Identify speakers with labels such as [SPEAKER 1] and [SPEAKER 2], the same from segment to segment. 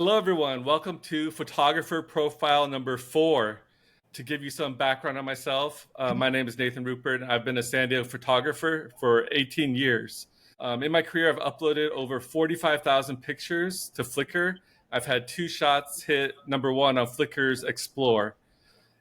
[SPEAKER 1] Hello, everyone. Welcome to photographer profile number 4. To give you some background on myself, my name is Nathan Rupert. I've been a San Diego photographer for 18 years. In my career, I've uploaded over 45,000 pictures to Flickr. I've had 2 shots hit #1 on Flickr's Explore.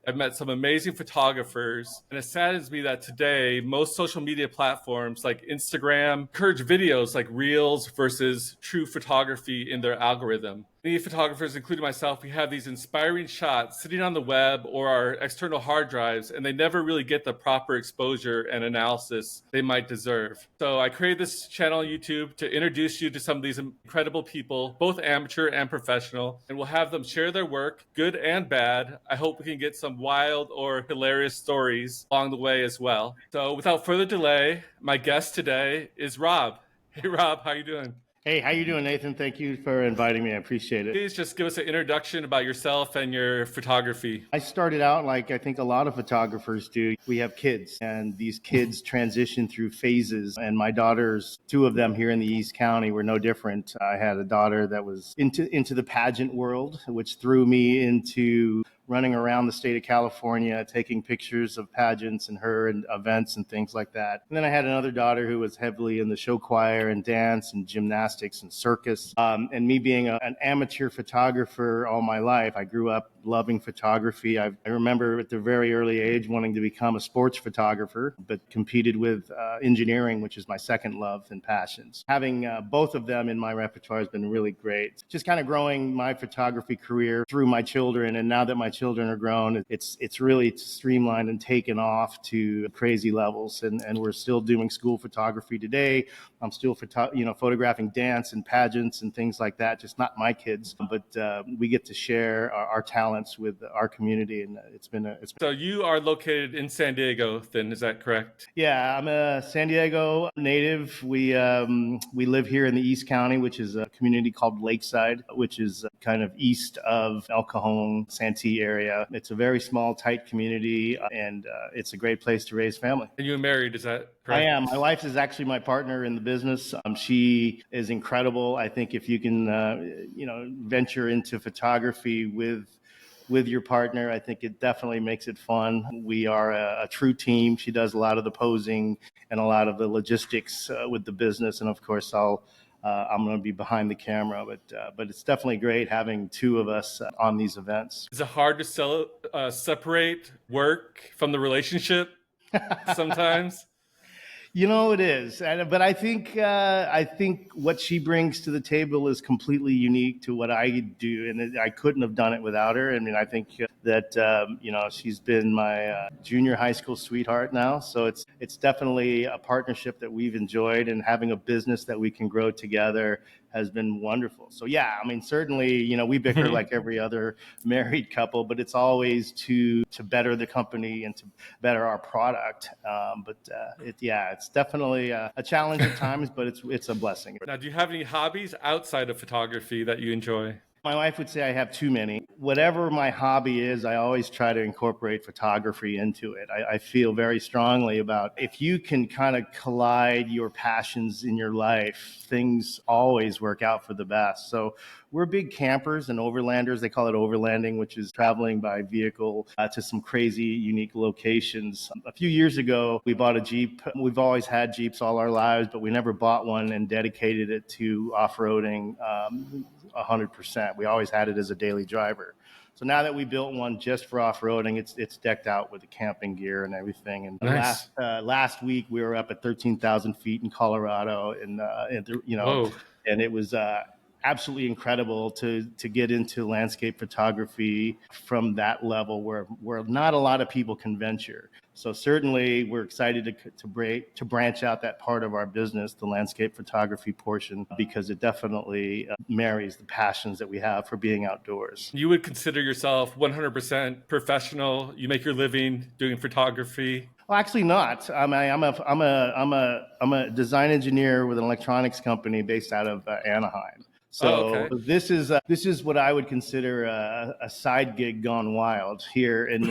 [SPEAKER 1] I've met some amazing photographers, and it saddens me that today most social media platforms like Instagram encourage videos like reels versus true photography in their algorithm. Many photographers, including myself, we have these inspiring shots sitting on the web or our external hard drives, and they never really get the proper exposure and analysis they might deserve. So I created this channel on YouTube to introduce you to some of these incredible people, both amateur and professional, and we'll have them share their work, good and bad. I hope we can get some wild or hilarious stories along the way as well. So without further delay, my guest today is Rob. Hey Rob, how you doing?
[SPEAKER 2] Hey, how you doing, Nathan? Thank you for inviting me. I appreciate it.
[SPEAKER 1] Please just give us an introduction about yourself and your photography.
[SPEAKER 2] I started out like I think a lot of photographers do. We have kids, and these kids transition through phases. And my daughters, 2 of them here in the East County, were no different. I had a daughter that was into the pageant world, which threw me into running around the state of California, taking pictures of pageants and her and events and things like that. And then I had another daughter who was heavily in the show choir and dance and gymnastics and circus. And me being an amateur photographer all my life, I grew up loving photography. I remember at the very early age wanting to become a sports photographer, but competed with engineering, which is my second love and passions. Having both of them in my repertoire has been really great. Just kind of growing my photography career through my children, and now that my children are grown, it's really streamlined and taken off to crazy levels. And we're still doing school photography today. I'm still photographing dance and pageants and things like that. Just not my kids, but we get to share our talents with our community, and it's been.
[SPEAKER 1] So you are located in San Diego, then, is that correct?
[SPEAKER 2] Yeah, I'm a San Diego native. We live here in the East County, which is a community called Lakeside, which is kind of east of El Cajon, Santee area. It's a very small, tight community, and it's a great place to raise family.
[SPEAKER 1] And you're married, is that correct?
[SPEAKER 2] I am. My wife is actually my partner in the business. She is incredible. I think if you can, venture into photography with your partner, I think it definitely makes it fun. We are a true team. She does a lot of the posing and a lot of the logistics with the business, and of course, I'm going to be behind the camera. But it's definitely great having 2 of us on these events.
[SPEAKER 1] Is it hard to separate work from the relationship sometimes?
[SPEAKER 2] It is, but I think what she brings to the table is completely unique to what I do, and I couldn't have done it without her. I mean, I think that she's been my junior high school sweetheart now, so it's definitely a partnership that we've enjoyed, and having a business that we can grow together has been wonderful. So yeah, I mean, certainly, we bicker like every other married couple, but it's always to better the company and to better our product. It's definitely a challenge at times, but it's a blessing.
[SPEAKER 1] Now, do you have any hobbies outside of photography that you enjoy?
[SPEAKER 2] My wife would say I have too many. Whatever my hobby is, I always try to incorporate photography into it. I feel very strongly about if you can kind of collide your passions in your life, things always work out for the best. So we're big campers and overlanders. They call it overlanding, which is traveling by vehicle to some crazy, unique locations. A few years ago, we bought a Jeep. We've always had Jeeps all our lives, but we never bought one and dedicated it to off-roading 100%. We always had it as a daily driver. So now that we built one just for off-roading, it's decked out with the camping gear and everything. And
[SPEAKER 1] nice.
[SPEAKER 2] last week we were up at 13,000 feet in Colorado, and it was absolutely incredible to get into landscape photography from that level where not a lot of people can venture. So certainly we're excited to branch out that part of our business, the landscape photography portion, because it definitely marries the passions that we have for being outdoors.
[SPEAKER 1] You would consider yourself 100% professional. You make your living doing photography.
[SPEAKER 2] Well, actually not. I'm a design engineer with an electronics company based out of Anaheim. So
[SPEAKER 1] okay.
[SPEAKER 2] this is what I would consider a side gig gone wild here in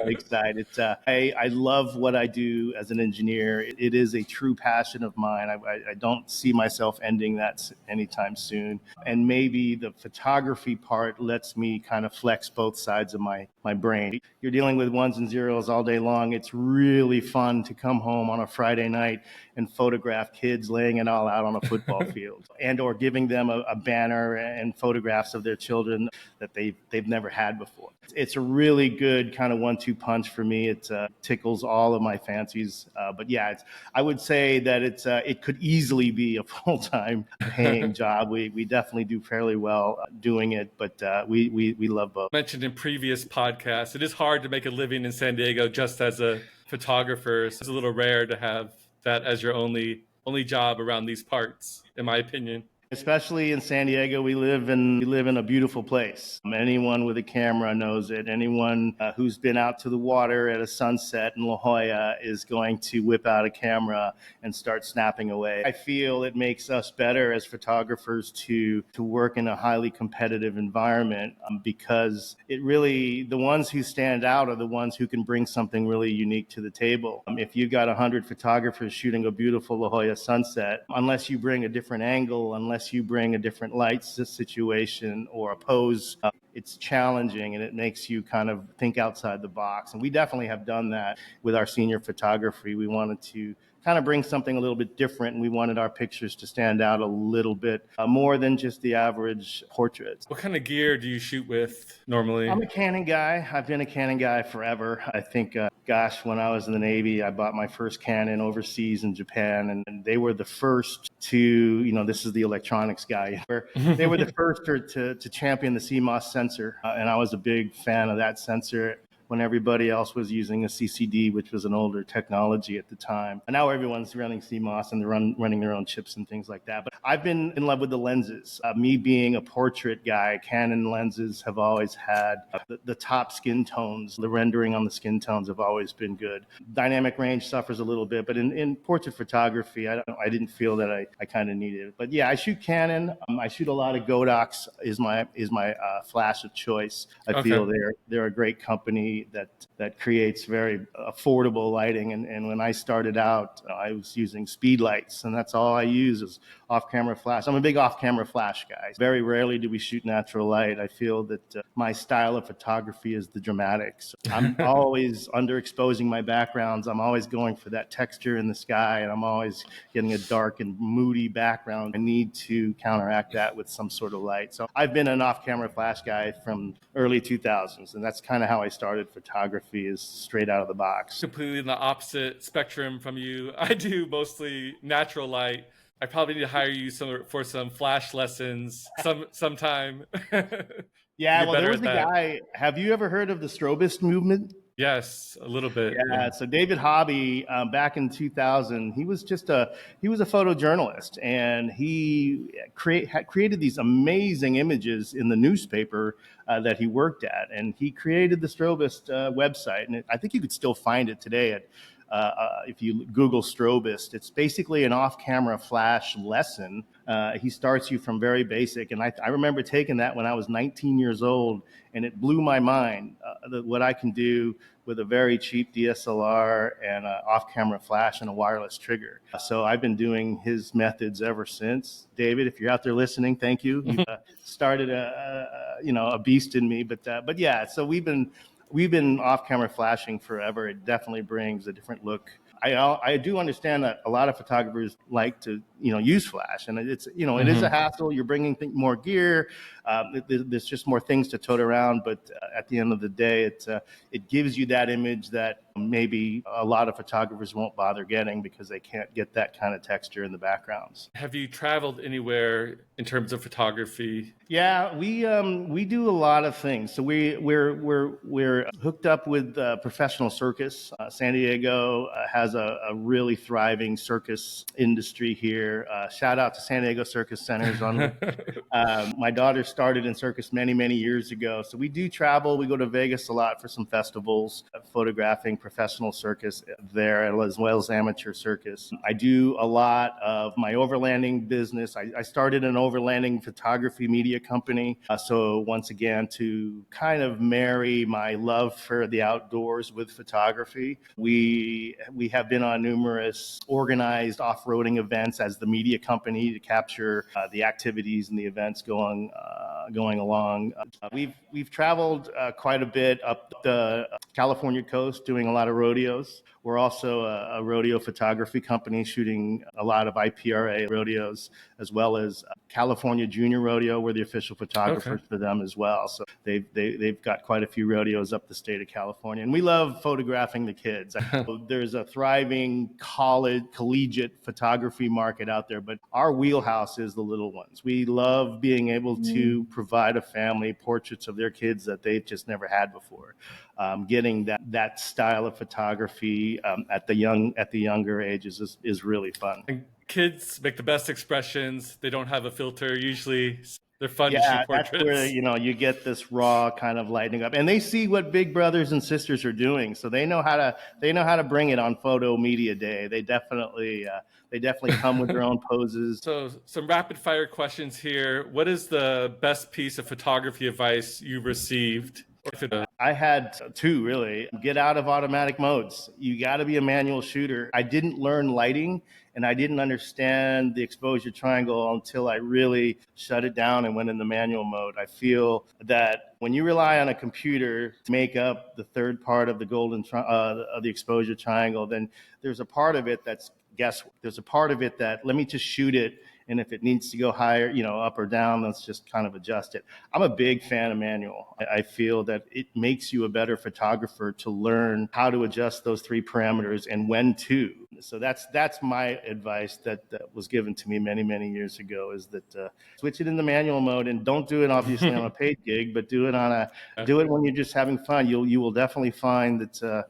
[SPEAKER 2] Lakeside. It's I love what I do as an engineer. It is a true passion of mine. I don't see myself ending that anytime soon. And maybe the photography part lets me kind of flex both sides of my brain. You're dealing with ones and zeros all day long. It's really fun to come home on a Friday night and photograph kids laying it all out on a football field, and or giving them a banner and photographs of their children that they've never had before. It's a really good kind of 1-2 punch for me. It tickles all of my fancies. But yeah, I would say that it could easily be a full-time paying job. We definitely do fairly well doing it, but we love both.
[SPEAKER 1] Mentioned in previous podcasts, it is hard to make a living in San Diego just as a photographer. So it's a little rare to have that as your only job around these parts, in my opinion.
[SPEAKER 2] Especially in San Diego, we live in a beautiful place. Anyone with a camera knows it. Anyone who's been out to the water at a sunset in La Jolla is going to whip out a camera and start snapping away. I feel it makes us better as photographers to work in a highly competitive environment, because the ones who stand out are the ones who can bring something really unique to the table. If you've got 100 photographers shooting a beautiful La Jolla sunset, unless you bring a different angle, unless you bring a different light situation or a pose, it's challenging, and it makes you kind of think outside the box. And we definitely have done that with our senior photography. We wanted to kind of bring something a little bit different, and we wanted our pictures to stand out a little bit more than just the average portrait.
[SPEAKER 1] What kind of gear do you shoot with normally?
[SPEAKER 2] I'm a Canon guy. I've been a Canon guy forever. I think, when I was in the Navy, I bought my first Canon overseas in Japan, and they were the first to, this is the electronics guy, where they were the first to champion the CMOS sensor. And I was a big fan of that sensor when everybody else was using a CCD, which was an older technology at the time. And now everyone's running CMOS, and they're running their own chips and things like that. But I've been in love with the lenses. Me being a portrait guy, Canon lenses have always had the top skin tones. The rendering on the skin tones have always been good. Dynamic range suffers a little bit, but in portrait photography, I didn't feel that I kind of needed it. But yeah, I shoot Canon. I shoot a lot of Godox is my flash of choice. I feel they're a great company that creates very affordable lighting. And when I started out, I was using speed lights, and that's all I use is off-camera flash. I'm a big off-camera flash guy. Very rarely do we shoot natural light. I feel that my style of photography is the dramatics. I'm always underexposing my backgrounds. I'm always going for that texture in the sky, and I'm always getting a dark and moody background. I need to counteract that with some sort of light. So I've been an off-camera flash guy from early 2000s, and that's kind of how I started photography, is straight out of the box.
[SPEAKER 1] Completely in the opposite spectrum from you. I do mostly natural light. I probably need to hire you for some flash lessons sometime.
[SPEAKER 2] Yeah, well, there was
[SPEAKER 1] a
[SPEAKER 2] guy. Have you ever heard of the strobist movement?
[SPEAKER 1] Yes, a little bit.
[SPEAKER 2] Yeah, so David Hobby, back in 2000, he was a photojournalist, and he created these amazing images in the newspaper that he worked at, and he created the strobist website, and I think you could still find it today at if you Google strobist. It's basically an off-camera flash lesson. He starts you from very basic, and I remember taking that when I was 19 years old, and it blew my mind what I can do with a very cheap DSLR and an off-camera flash and a wireless trigger. So I've been doing his methods ever since. David, if you're out there listening, thank you. You started a beast in me. But yeah, so we've been off-camera flashing forever. It definitely brings a different look. I do understand that a lot of photographers like to use flash, and it's it is a hassle. You're bringing more gear. There's just more things to tote around, but at the end of the day, it gives you that image that maybe a lot of photographers won't bother getting because they can't get that kind of texture in the backgrounds.
[SPEAKER 1] Have you traveled anywhere in terms of photography?
[SPEAKER 2] Yeah, we do a lot of things. So we're hooked up with professional circus. San Diego has a really thriving circus industry here. here. Shout out to San Diego Circus Centers on my daughter started in circus many, many years ago. So we do travel. We go to Vegas a lot for some festivals, photographing professional circus there as well as amateur circus. I do a lot of my overlanding business. I started an overlanding photography media company. So once again, to kind of marry my love for the outdoors with photography, we have been on numerous organized off-roading events as the media company to capture the activities and the events going along. We've traveled quite a bit up the California coast, doing a lot of rodeos. We're also a rodeo photography company, shooting a lot of IPRA rodeos, as well as California Junior Rodeo. We're the official photographers for them as well. So they've got quite a few rodeos up the state of California, and we love photographing the kids. There's a thriving collegiate photography market out there, but our wheelhouse is the little ones. We love being able to provide a family portraits of their kids that they've just never had before. Getting that style of photography at the younger ages is really fun.
[SPEAKER 1] And kids make the best expressions. They don't have a filter. Usually they're fun to
[SPEAKER 2] Yeah,
[SPEAKER 1] shoot portraits.
[SPEAKER 2] that's where, you get this raw kind of lighting up, and they see what big brothers and sisters are doing, so they know how to bring it on photo media day. They definitely come with their own poses.
[SPEAKER 1] So some rapid fire questions here. What is the best piece of photography advice you've received?
[SPEAKER 2] I had two, really. Get out of automatic modes. You got to be a manual shooter. I didn't learn lighting, and I didn't understand the exposure triangle until I really shut it down and went in the manual mode. I feel that when you rely on a computer to make up the third part of the of the exposure triangle, then there's a part of it that's guesswork. There's a part of it that, let me just shoot it, and if it needs to go higher, up or down, let's just kind of adjust it. I'm a big fan of manual. I feel that it makes you a better photographer to learn how to adjust those three parameters and when to. So that's my advice that was given to me many, many years ago, is that switch it in the manual mode, and don't do it obviously on a paid gig, but do it when you're just having fun. You will definitely find that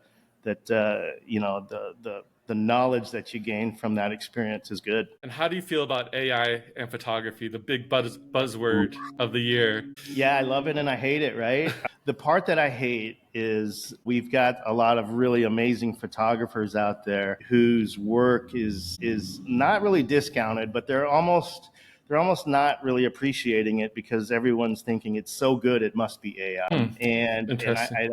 [SPEAKER 2] the knowledge that you gain from that experience is good.
[SPEAKER 1] And how do you feel about AI and photography, the big buzzword of the year?
[SPEAKER 2] Yeah, I love it and I hate it, right? The part that I hate is we've got a lot of really amazing photographers out there whose work is not really discounted, but they're almost not really appreciating it because everyone's thinking it's so good it must be AI. And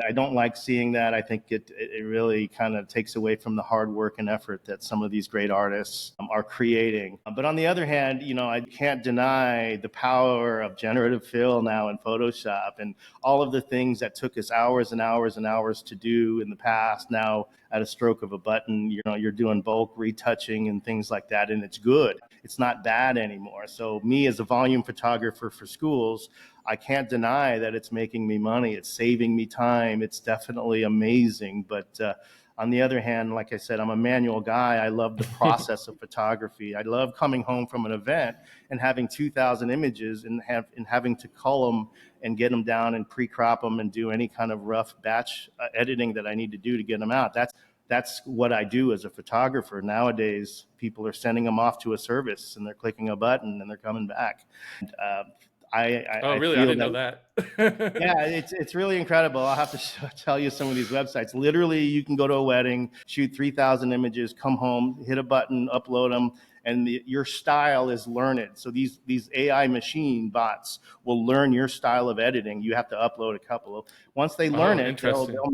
[SPEAKER 2] I don't like seeing that. I think it really kind of takes away from the hard work and effort that some of these great artists are creating. But on the other hand, I can't deny the power of generative fill now in Photoshop, and all of the things that took us hours and hours and hours to do in the past. Now, at a stroke of a button, you're doing bulk retouching and things like that, and it's good. It's not bad anymore. So me as a volume photographer for schools, I can't deny that it's making me money. It's saving me time. It's definitely amazing. But on the other hand, like I said, I'm a manual guy. I love the process of photography. I love coming home from an event and having 2,000 images and having to cull them and get them down and pre-crop them and do any kind of rough batch editing that I need to do to get them out. That's what I do as a photographer. Nowadays, people are sending them off to a service and they're clicking a button and they're coming back.
[SPEAKER 1] Really? I didn't know that.
[SPEAKER 2] Yeah, it's really incredible. I'll have to tell you some of these websites. Literally, you can go to a wedding, shoot 3,000 images, come home, hit a button, upload them, and your style is learned. So these AI machine bots will learn your style of editing. You have to upload a couple of. Once they learn it, they'll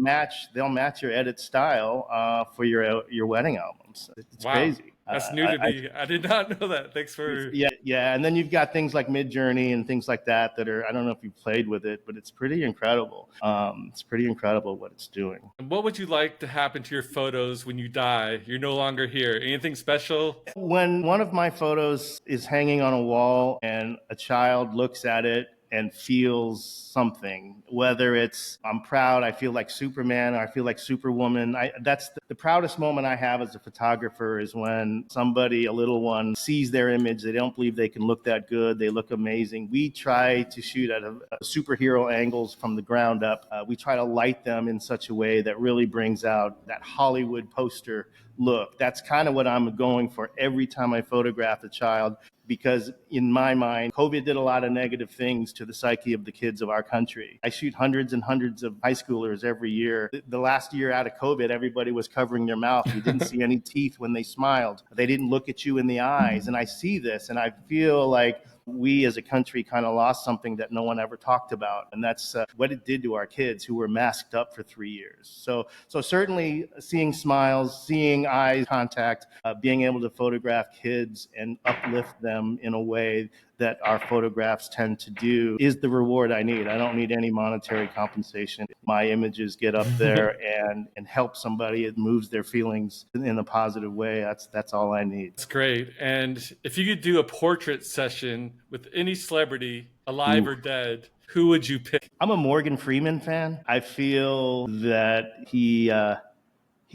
[SPEAKER 2] match your edit style for your wedding albums. It's crazy.
[SPEAKER 1] That's new to me. I did not know that. Thanks for...
[SPEAKER 2] Yeah. And then you've got things like Midjourney and things like that are, I don't know if you've played with it, but it's pretty incredible. It's pretty incredible what it's doing.
[SPEAKER 1] And what would you like to happen to your photos when you die? You're no longer here. Anything special?
[SPEAKER 2] When one of my photos is hanging on a wall and a child looks at it and feels something, whether it's I'm proud, I feel like Superman, or I feel like Superwoman. That's the proudest moment I have as a photographer is when somebody, a little one, sees their image. They don't believe they can look that good. They look amazing. We try to shoot at a superhero angles from the ground up. We try to light them in such a way that really brings out that Hollywood poster look. That's kind of what I'm going for every time I photograph a child, because in my mind, COVID did a lot of negative things to the psyche of the kids of our country. I shoot hundreds and hundreds of high schoolers every year. The last year out of COVID, everybody was covering their mouth. You didn't see any teeth when they smiled. They didn't look at you in the eyes. And I see this and I feel like we as a country kind of lost something that no one ever talked about. And that's what it did to our kids who were masked up for 3 years. So certainly seeing smiles, seeing eye contact, being able to photograph kids and uplift them in a way that our photographs tend to do is the reward I need. I don't need any monetary compensation. My images get up there and help somebody. It moves their feelings in a positive way. That's all I need.
[SPEAKER 1] That's great. And if you could do a portrait session with any celebrity, alive or dead, who would you pick?
[SPEAKER 2] I'm a Morgan Freeman fan. I feel that he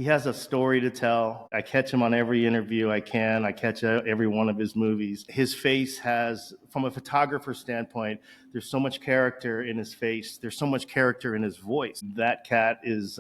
[SPEAKER 2] has a story to tell. I catch him on every interview I can. I catch every one of his movies. His face has, from a photographer standpoint, there's so much character in his face. There's so much character in his voice. That cat is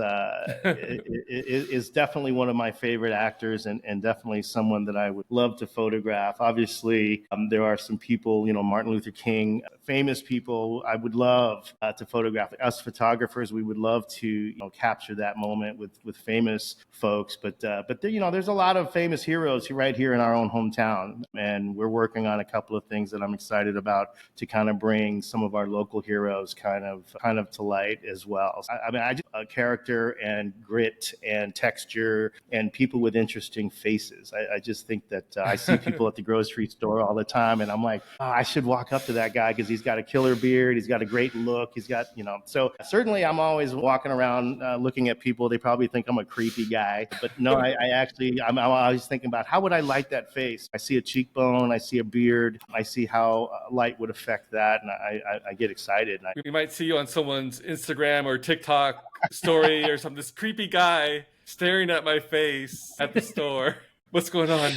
[SPEAKER 2] definitely one of my favorite actors and definitely someone that I would love to photograph. Obviously, there are some people, Martin Luther King, famous people I would love to photograph. Us photographers, we would love to capture that moment with famous folks. But there's a lot of famous heroes right here in our own hometown. And we're working on a couple of things that I'm excited about to kind of bring some of our local heroes kind of to light as well. I just character and grit and texture and people with interesting faces. I just think that I see people at the grocery store all the time and I'm like, oh, I should walk up to that guy because he's got a killer beard. He's got a great look. He's got, so certainly I'm always walking around looking at people. They probably think I'm a creepy guy, but no, I'm always thinking about how would I light that face? I see a cheekbone, I see a beard, I see how light would affect that. And I get excited.
[SPEAKER 1] We might see you on someone's Instagram or TikTok story or something. This creepy guy staring at my face at the store. What's going on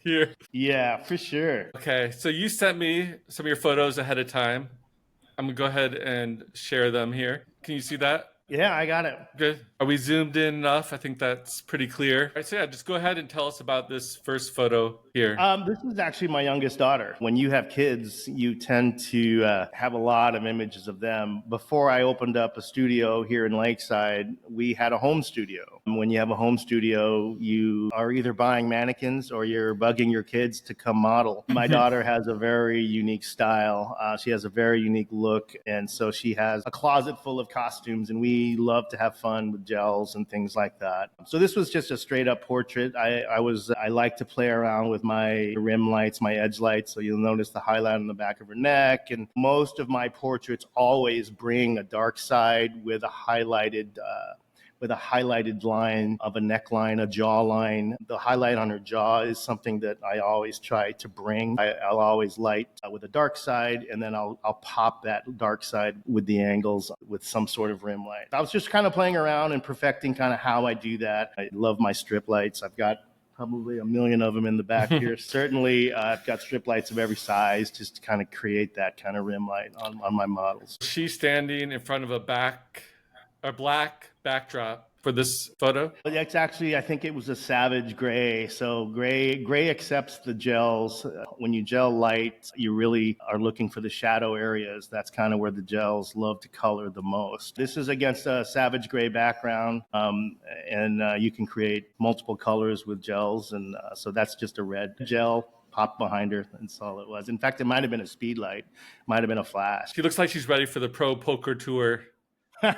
[SPEAKER 1] here?
[SPEAKER 2] Yeah, for sure.
[SPEAKER 1] Okay, so you sent me some of your photos ahead of time. I'm gonna go ahead and share them here. Can you see that?
[SPEAKER 2] Yeah, I got it.
[SPEAKER 1] Good. Are we zoomed in enough? I think that's pretty clear. All right, so yeah, just go ahead and tell us about this first photo here.
[SPEAKER 2] This is actually my youngest daughter. When you have kids, you tend to have a lot of images of them. Before I opened up a studio here in Lakeside, we had a home studio. When you have a home studio, you are either buying mannequins or you're bugging your kids to come model. My daughter has a very unique style. She has a very unique look. And so she has a closet full of costumes, and we love to have fun with gels and things like that. So this was just a straight up portrait. I like to play around with my rim lights, my edge lights. So you'll notice the highlight on the back of her neck. And most of my portraits always bring a dark side with a highlighted line of a neckline, a jawline. The highlight on her jaw is something that I always try to bring. I'll always light with a dark side, and then I'll pop that dark side with the angles with some sort of rim light. I was just kind of playing around and perfecting kind of how I do that. I love my strip lights. I've got probably a million of them in the back here. Certainly, I've got strip lights of every size just to kind of create that kind of rim light on my models.
[SPEAKER 1] She's standing in front of a black backdrop for this photo.
[SPEAKER 2] It's actually, I think it was a Savage gray. So gray accepts the gels. When you gel light, you really are looking for the shadow areas. That's kind of where the gels love to color the most. This is against a Savage gray background, and you can create multiple colors with gels. And so that's just a red gel popped behind her. That's all it was. In fact, it might have been a speed light, might have been a flash.
[SPEAKER 1] She looks like she's ready for the pro poker tour.
[SPEAKER 2] She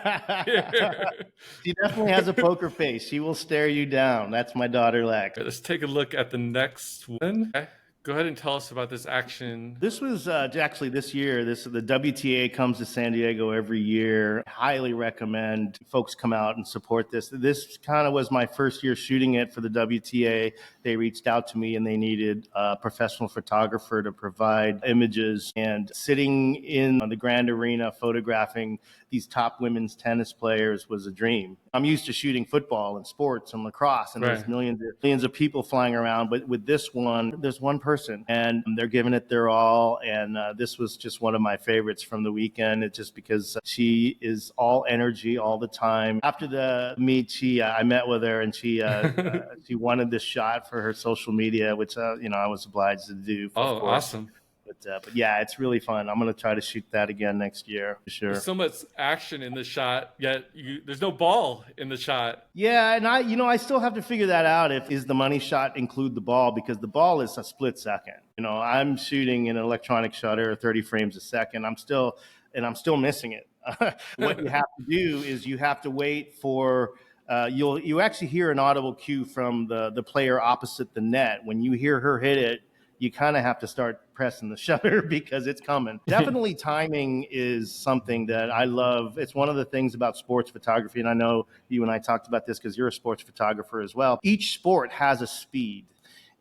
[SPEAKER 2] definitely has a poker face. She will stare you down. That's my daughter, Lex.
[SPEAKER 1] Let's take a look at the next one. Okay. Go ahead and tell us about this action.
[SPEAKER 2] This was actually this year. The WTA comes to San Diego every year. Highly recommend folks come out and support this. This kind of was my first year shooting it for the WTA. They reached out to me and they needed a professional photographer to provide images. And sitting in the Grand Arena photographing these top women's tennis players was a dream. I'm used to shooting football and sports and lacrosse, and
[SPEAKER 1] Right.
[SPEAKER 2] there's millions of people flying around. But with this one, there's one person, and they're giving it their all. And this was just one of my favorites from the weekend. It's just because she is all energy all the time. After the meet, I met with her, and she wanted this shot for her social media, which I was obliged to do.
[SPEAKER 1] Oh,
[SPEAKER 2] of course.
[SPEAKER 1] awesome.
[SPEAKER 2] But yeah, it's really fun. I'm going to try to shoot that again next year for sure.
[SPEAKER 1] There's so much action in the shot, yet there's no ball in the shot.
[SPEAKER 2] Yeah, and I still have to figure that out. Is the money shot include the ball? Because the ball is a split second. I'm shooting an electronic shutter, 30 frames a second. I'm still missing it. What you have to do is you have to wait for. You actually hear an audible cue from the player opposite the net. When you hear her hit it, you kind of have to start pressing the shutter because it's coming. Definitely timing is something that I love. It's one of the things about sports photography, and I know you and I talked about this because you're a sports photographer as well. Each sport has a speed.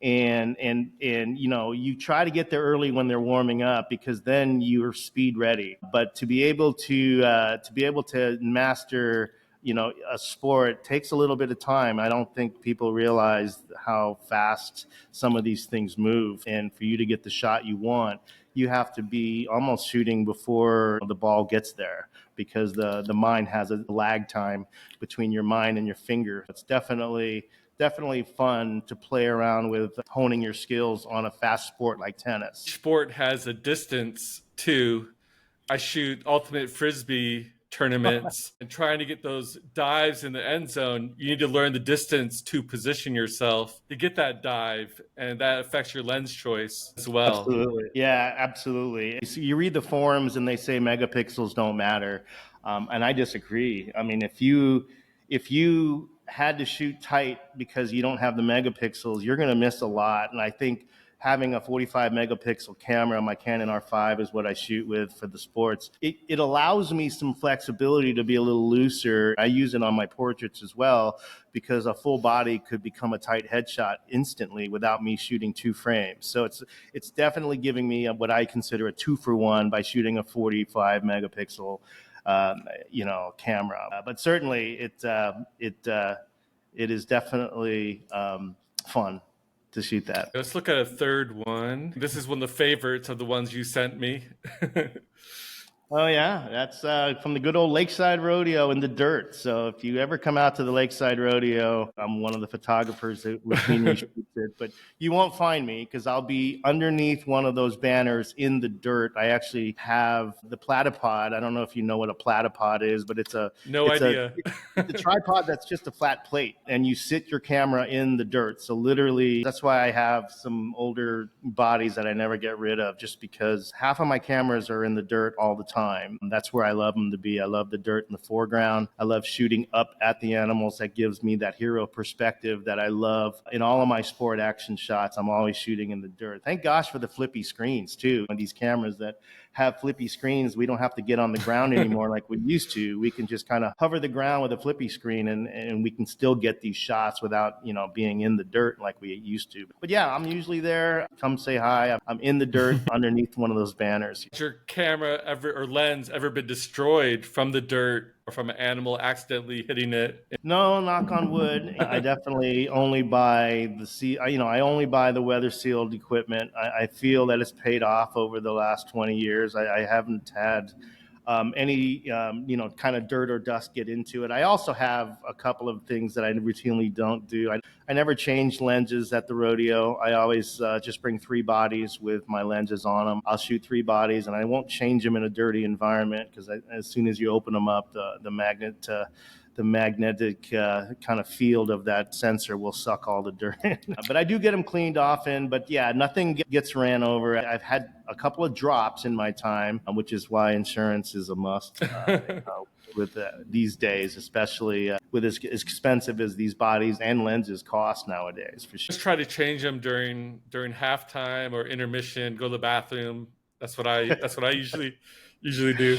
[SPEAKER 2] And you try to get there early when they're warming up because then you're speed ready. But to be able to master a sport takes a little bit of time. I don't think people realize how fast some of these things move. And for you to get the shot you want, you have to be almost shooting before the ball gets there because the mind has a lag time between your mind and your finger. It's definitely fun to play around with honing your skills on a fast sport like tennis.
[SPEAKER 1] Sport has a distance too. I shoot ultimate frisbee tournaments and trying to get those dives in the end zone. You need to learn the distance to position yourself to get that dive, and that affects your lens choice as well.
[SPEAKER 2] Absolutely. Yeah, absolutely. So you read the forums and they say megapixels don't matter. And I disagree. I mean, if you had to shoot tight because you don't have the megapixels, you're going to miss a lot. And I think having a 45 megapixel camera, my Canon R5 is what I shoot with for the sports. It allows me some flexibility to be a little looser. I use it on my portraits as well because a full body could become a tight headshot instantly without me shooting 2 frames. So it's definitely giving me what I consider a 2-for-1 by shooting a 45 megapixel camera. But certainly it is definitely fun to shoot that.
[SPEAKER 1] Let's look at a third one. This is one of the favorites of the ones you sent me.
[SPEAKER 2] Oh, yeah. That's from the good old Lakeside Rodeo in the dirt. So if you ever come out to the Lakeside Rodeo, I'm one of the photographers that routinely shoots it. But you won't find me because I'll be underneath one of those banners in the dirt. I actually have the platypod. I don't know if you know what a platypod is, but it's
[SPEAKER 1] idea.
[SPEAKER 2] It's a tripod that's just a flat plate, and you sit your camera in the dirt. So literally, that's why I have some older bodies that I never get rid of, just because half of my cameras are in the dirt all the time. That's where I love them to be. I love the dirt in the foreground. I love shooting up at the animals. That gives me that hero perspective that I love. In all of my sport action shots, I'm always shooting in the dirt. Thank gosh for the flippy screens too. And these cameras that have flippy screens, we don't have to get on the ground anymore like we used to. We can just kind of hover the ground with a flippy screen and we can still get these shots without, being in the dirt like we used to. But yeah, I'm usually there. Come say hi. I'm in the dirt underneath one of those banners.
[SPEAKER 1] Has your camera or lens ever been destroyed from the dirt or from an animal accidentally hitting it?
[SPEAKER 2] No, knock on wood. I definitely only buy I only buy the weather sealed equipment. I feel that it's paid off over the last 20 years. I haven't had any kind of dirt or dust get into it. I also have a couple of things that I routinely don't do. I never change lenses at the rodeo. I always just bring 3 bodies with my lenses on them. I'll shoot 3 bodies and I won't change them in a dirty environment because as soon as you open them up, the magnetic kind of field of that sensor will suck all the dirt in. But I do get them cleaned often. But yeah, nothing gets ran over. I've had a couple of drops in my time, which is why insurance is a must with these days, especially. with as expensive as these bodies and lenses cost nowadays, for sure.
[SPEAKER 1] Just try to change them during halftime or intermission. Go to the bathroom. That's what I usually do.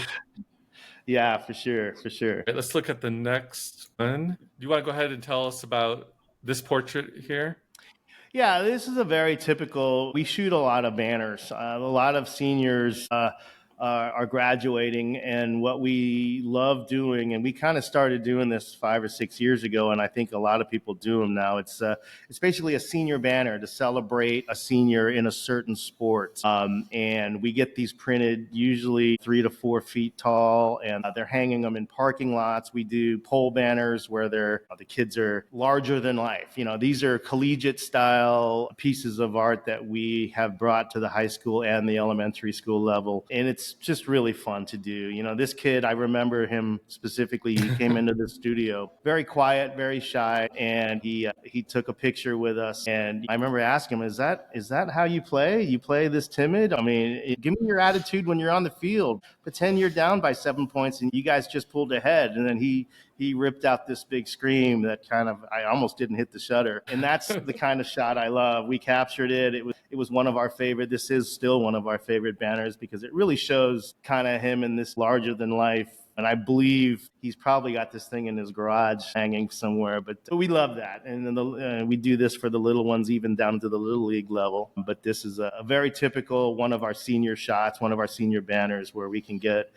[SPEAKER 2] Yeah, for sure, for sure.
[SPEAKER 1] Right, let's look at the next one. Do you want to go ahead and tell us about this portrait here?
[SPEAKER 2] Yeah, this is a very typical. We shoot a lot of banners. A lot of seniors are graduating, and what we love doing, and we kind of started doing this 5 or 6 years ago, and I think a lot of people do them now. It's basically a senior banner to celebrate a senior in a certain sport, and we get these printed usually 3 to 4 feet tall, and they're hanging them in parking lots. We do pole banners where the kids are larger than life. These are collegiate style pieces of art that we have brought to the high school and the elementary school level, and it's just really fun to do. This kid, I remember him specifically. He came into the studio very quiet, very shy, and he took a picture with us. And I remember asking him, "Is that how you play? You play this timid? I mean, give me your attitude when you're on the field. Pretend you're down by 7 points and you guys just pulled ahead." And then he ripped out this big scream that I almost didn't hit the shutter. And that's the kind of shot I love. We captured it. It was one of our favorite. This is still one of our favorite banners because it really shows kind of him in this larger than life. And I believe he's probably got this thing in his garage hanging somewhere, but we love that. And then we do this for the little ones, even down to the little league level. But this is a very typical one of our senior shots, one of our senior banners where we can get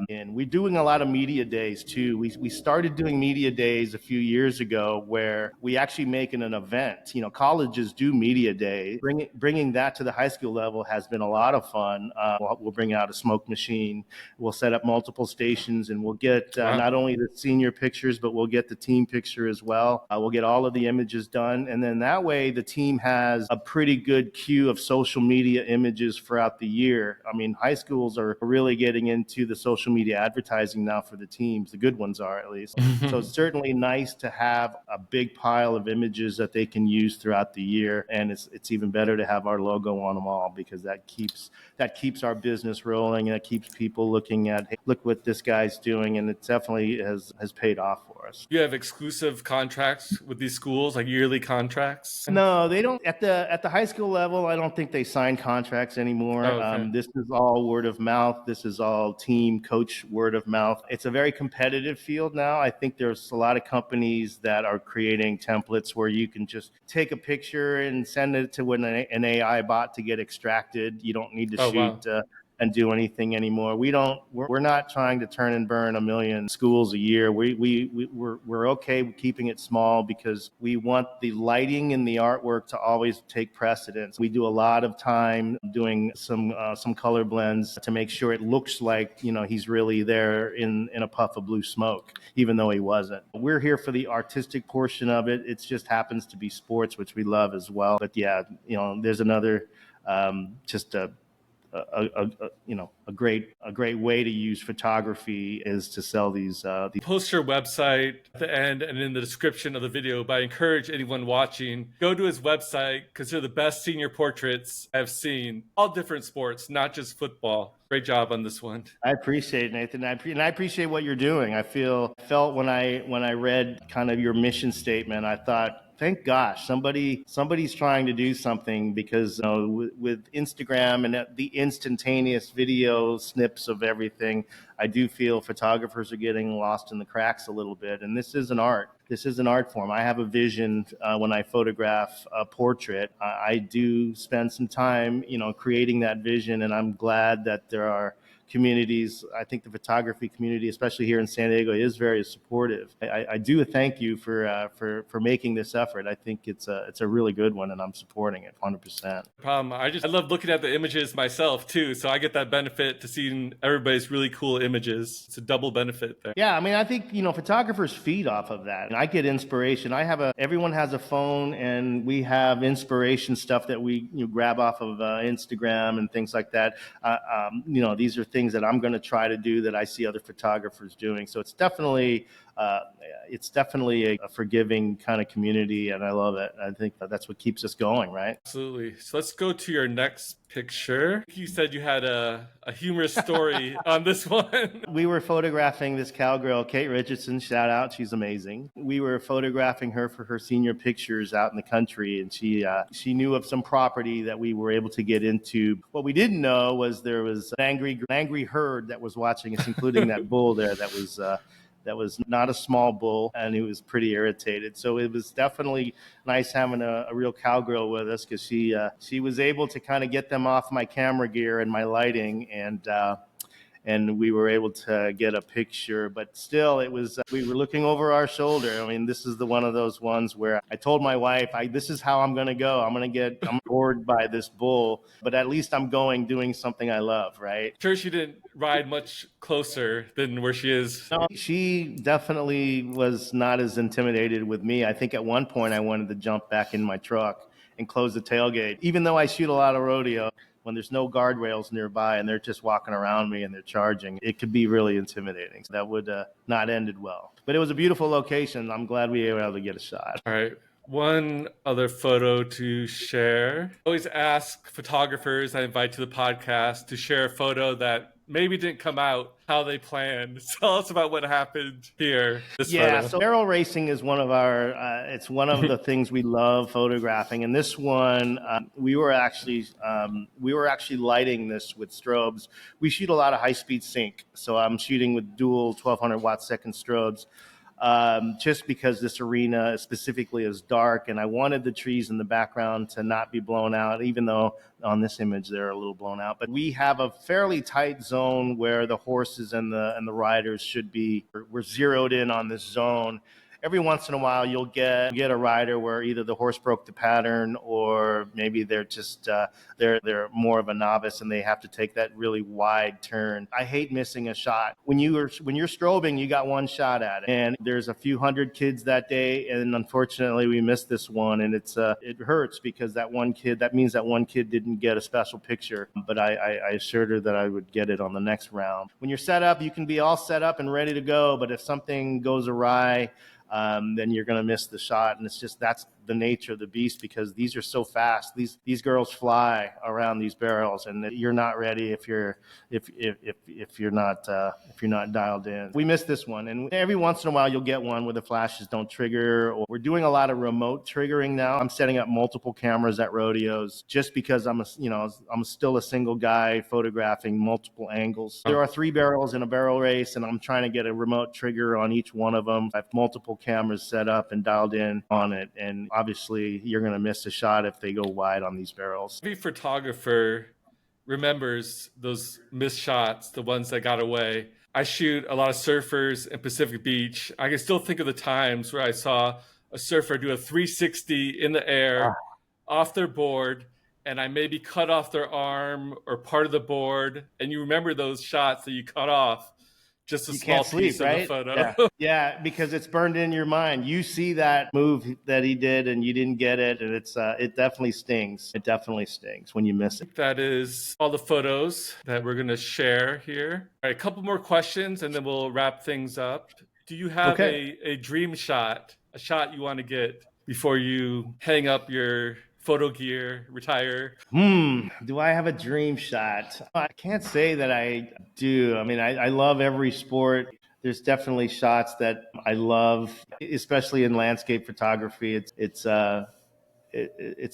[SPEAKER 2] and we're doing a lot of media days too. We started doing media days a few years ago where we actually make it an event. Colleges do media day. Bringing that to the high school level has been a lot of fun. We'll bring out a smoke machine. We'll set up multiple stations, and we'll get not only the senior pictures, but we'll get the team picture as well. We'll get all of the images done, and then that way the team has a pretty good queue of social media images throughout the year. I mean, high schools are really getting into the social media advertising now for the teams. The good ones are, at least. So it's certainly nice to have a big pile of images that they can use throughout the year, and it's even better to have our logo on them all because that keeps our business rolling, and it keeps people looking at, hey, look what this guy's doing, and it definitely has paid off for us.
[SPEAKER 1] You have exclusive contracts with these schools, like yearly contracts?
[SPEAKER 2] No, they don't. At the high school level, I don't think they sign contracts anymore.
[SPEAKER 1] Oh, okay.
[SPEAKER 2] This is all word of mouth. This is all team coach word of mouth. It's a very competitive field now. I think there's a lot of companies that are creating templates where you can just take a picture and send it to an AI bot to get extracted. You don't need to shoot and do anything anymore. We're not trying to turn and burn 1 million schools a year. We're okay with keeping it small because we want the lighting and the artwork to always take precedence. We do a lot of time doing some color blends to make sure it looks like, he's really there in a puff of blue smoke, even though he wasn't. We're here for the artistic portion of it. It just happens to be sports, which we love as well. But yeah, there's another just a great way to use photography is to sell these.
[SPEAKER 1] Post your website at the end and in the description of the video, but I encourage anyone watching, go to his website because they're the best senior portraits I've seen. All different sports, not just football. Great job on this one.
[SPEAKER 2] I appreciate it, Nathan. And I appreciate what you're doing. I felt when I read kind of your mission statement, I thought, thank gosh, somebody's trying to do something because with Instagram and the instantaneous video snips of everything, I do feel photographers are getting lost in the cracks a little bit. And this is an art. This is an art form. I have a vision when I photograph a portrait. I do spend some time, creating that vision, and I'm glad that there are communities. I think the photography community, especially here in San Diego, is very supportive. I do thank you for making this effort. I think it's a really good one, and I'm supporting it 100%.
[SPEAKER 1] I love looking at the images myself too, so I get that benefit to seeing everybody's really cool images. It's a double benefit there.
[SPEAKER 2] Yeah, I mean, I think photographers feed off of that, and I get inspiration. Everyone has a phone, and we have inspiration stuff that we grab off of Instagram and things like that. These are things that I'm going to try to do that I see other photographers doing. So it's definitely a forgiving kind of community, and I love it. I think that's what keeps us going, right?
[SPEAKER 1] Absolutely. So let's go to your next picture. You said you had a humorous story on this one.
[SPEAKER 2] We were photographing this cowgirl, Kate Richardson, shout out, she's amazing. We were photographing her for her senior pictures out in the country, and she knew of some property that we were able to get into. What we didn't know was there was an angry herd that was watching us, including that bull there that was not a small bull, and he was pretty irritated. So it was definitely nice having a real cowgirl with us, because she was able to kind of get them off my camera gear and my lighting, and we were able to get a picture. But still, it was we were looking over our shoulder. I mean, this is one of those ones where I told my wife, this is how I'm going to go. I'm bored by this bull, but at least I'm doing something I love, right?
[SPEAKER 1] Sure, she didn't ride much closer than where she is.
[SPEAKER 2] No, she definitely was not as intimidated with me. I think at one point I wanted to jump back in my truck and close the tailgate, even though I shoot a lot of rodeo. When there's no guardrails nearby and they're just walking around me and they're charging, it could be really intimidating. So that would not ended well. But it was a beautiful location. I'm glad we were able to get a shot.
[SPEAKER 1] All right. One other photo to share. I always ask photographers I invite to the podcast to share a photo that maybe didn't come out how they planned. Tell us about what happened here.
[SPEAKER 2] So barrel racing is one of our, it's one of the things we love photographing. And this one, we were actually lighting this with strobes. We shoot a lot of high-speed sync. So I'm shooting with dual 1200 watt second strobes. Just because this arena specifically is dark, and I wanted the trees in the background to not be blown out, even though on this image they're a little blown out. But we have a fairly tight zone where the horses and the riders should be. We're zeroed in on this zone. Every once in a while, you'll get a rider where either the horse broke the pattern, or maybe they're just they're more of a novice and they have to take that really wide turn. I hate missing a shot. When you're strobing, you got one shot at it, and there's a few hundred kids that day, and unfortunately, we missed this one, and it hurts because that means that one kid didn't get a special picture. But I assured her that I would get it on the next round. When you're set up, you can be all set up and ready to go, but if something goes awry, then you're going to miss the shot. And that's the nature of the beast, because these are so fast. These girls fly around these barrels, and you're not ready if you're not dialed in. We missed this one, and every once in a while you'll get one where the flashes don't trigger. Or we're doing a lot of remote triggering now. I'm setting up multiple cameras at rodeos just because I'm still a single guy photographing multiple angles. There are 3 barrels in a barrel race, and I'm trying to get a remote trigger on each one of them. I have multiple cameras set up and dialed in on it, and obviously you're going to miss a shot if they go wide on these barrels.
[SPEAKER 1] Every photographer remembers those missed shots, the ones that got away. I shoot a lot of surfers in Pacific Beach. I can still think of the times where I saw a surfer do a 360 in the air off their board, and I maybe cut off their arm or part of the board, and you remember those shots that you cut off. Just a small piece of the photo.
[SPEAKER 2] Yeah, because it's burned in your mind. You see that move that he did and you didn't get it, and it definitely stings. It definitely stings when you miss it.
[SPEAKER 1] That is all the photos that we're going to share here. All right, a couple more questions and then we'll wrap things up. Do you have a dream shot, a shot you want to get before you hang up your photo gear, retire?
[SPEAKER 2] Do I have a dream shot? I can't say that I do. I mean, I love every sport. There's definitely shots that I love, especially in landscape photography. It's a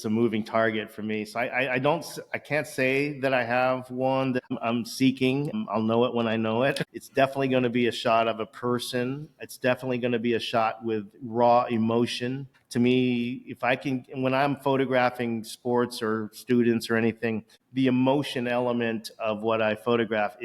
[SPEAKER 2] moving target for me. So I can't say that I have one that I'm seeking. I'll know it when I know it. It's definitely going to be a shot of a person. It's definitely going to be a shot with raw emotion. To me, when I'm photographing sports or students or anything, the emotion element of what I photograph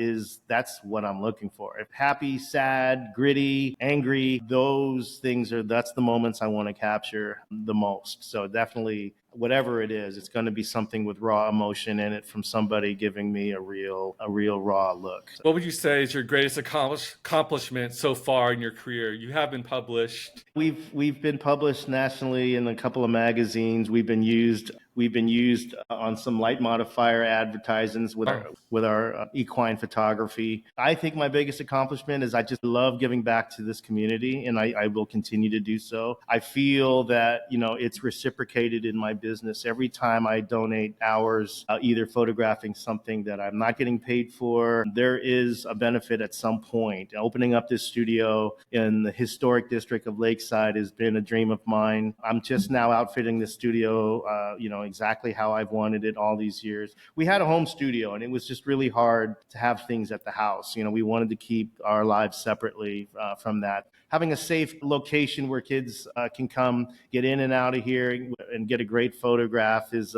[SPEAKER 2] that's what I'm looking for. If happy, sad, gritty, angry, that's the moments I want to capture the most. So definitely, whatever it is, it's going to be something with raw emotion in it from somebody giving me a real raw look. So,
[SPEAKER 1] what would you say is your greatest accomplishment so far in your career? You have been published.
[SPEAKER 2] We've been published nationally in a couple of magazines. We've been used We've been used on some light modifier advertisements with
[SPEAKER 1] Wow.
[SPEAKER 2] our equine photography. I think my biggest accomplishment is I just love giving back to this community, and I will continue to do so. I feel that, it's reciprocated in my business every time I donate hours, either photographing something that I'm not getting paid for. There is a benefit at some point. Opening up this studio in the historic district of Lakeside has been a dream of mine. I'm just now outfitting the studio, exactly how I've wanted it all these years. We had a home studio, and it was just really hard to have things at the house. We wanted to keep our lives separately from that. Having a safe location where kids can come, get in and out of here, and get a great photograph has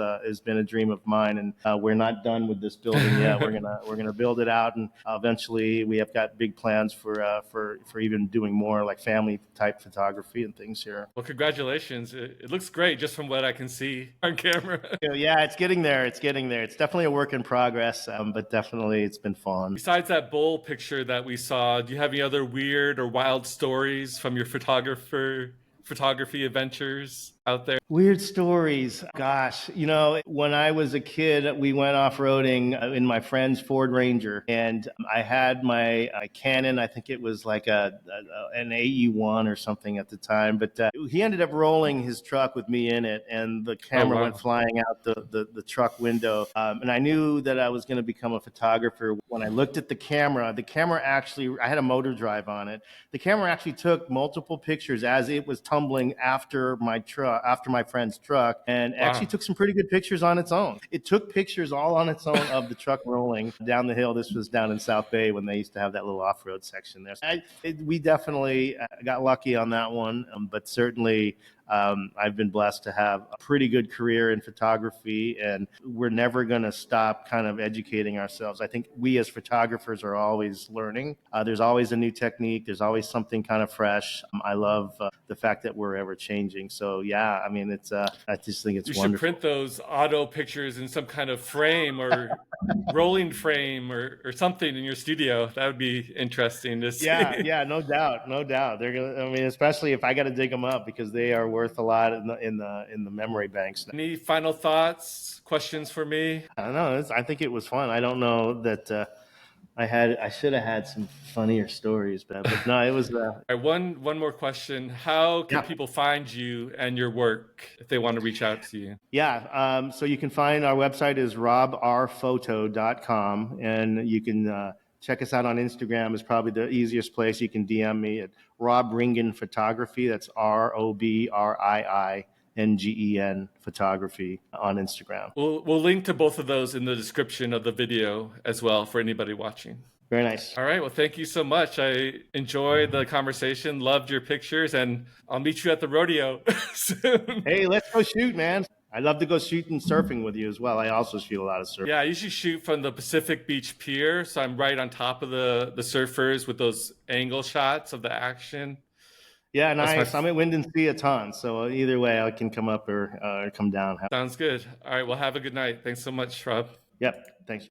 [SPEAKER 2] been a dream of mine. And we're not done with this building yet. We're gonna build it out, and eventually we have got big plans for even doing more like family type photography and things here.
[SPEAKER 1] Well, congratulations. It looks great just from what I can see on camera.
[SPEAKER 2] Yeah, it's getting there. It's getting there. It's definitely a work in progress, but definitely it's been fun.
[SPEAKER 1] Besides that bull picture that we saw, do you have any other weird or wild stories from your photography adventures out there?
[SPEAKER 2] Weird stories. Gosh, when I was a kid, we went off-roading in my friend's Ford Ranger, and I had my Canon. I think it was like an AE1 or something at the time, but he ended up rolling his truck with me in it, and the camera went flying out the truck window. And I knew that I was going to become a photographer. When I looked at the camera actually, I had a motor drive on it. The camera actually took multiple pictures as it was tumbling after my friend's truck, and actually took some pretty good pictures on its own. It took pictures all on its own of the truck rolling down the hill. This was down in South Bay when they used to have that little off-road section there. So we definitely got lucky on that one, but certainly I've been blessed to have a pretty good career in photography, and we're never going to stop kind of educating ourselves. I think we as photographers are always learning. There's always a new technique. There's always something kind of fresh. I love the fact that we're ever changing. So yeah, I mean, I just think it's wonderful.
[SPEAKER 1] You should print those auto pictures in some kind of frame or rolling frame or something in your studio. That would be interesting to see.
[SPEAKER 2] Yeah, no doubt. They're gonna. I mean, especially if I got to dig them up, because they are worth a lot in the memory banks.
[SPEAKER 1] Any final thoughts, questions for me?
[SPEAKER 2] I don't know. I think it was fun. I don't know that I should have had some funnier stories, but no, it was.
[SPEAKER 1] All right, one more question. How can people find you and your work if they want to reach out to you?
[SPEAKER 2] Yeah, so you can find our website is robrphoto.com, and you can check us out on Instagram is probably the easiest place. You can DM me at Rob Riingen Photography. That's ROBRIINGEN Photography on Instagram.
[SPEAKER 1] We'll link to both of those in the description of the video as well for anybody watching.
[SPEAKER 2] Very nice.
[SPEAKER 1] All right. Well, thank you so much. I enjoyed the conversation, loved your pictures, and I'll meet you at the rodeo soon.
[SPEAKER 2] Hey, let's go shoot, man. I'd love to go shooting surfing with you as well. I also shoot a lot of surfing.
[SPEAKER 1] Yeah, I usually shoot from the Pacific Beach Pier, so I'm right on top of the surfers with those angle shots of the action.
[SPEAKER 2] Yeah, nice. I'm at Wind and Sea a ton, so either way, I can come up or come down.
[SPEAKER 1] Sounds good. All right, well, have a good night. Thanks so much, Rob.
[SPEAKER 2] Yep, thanks.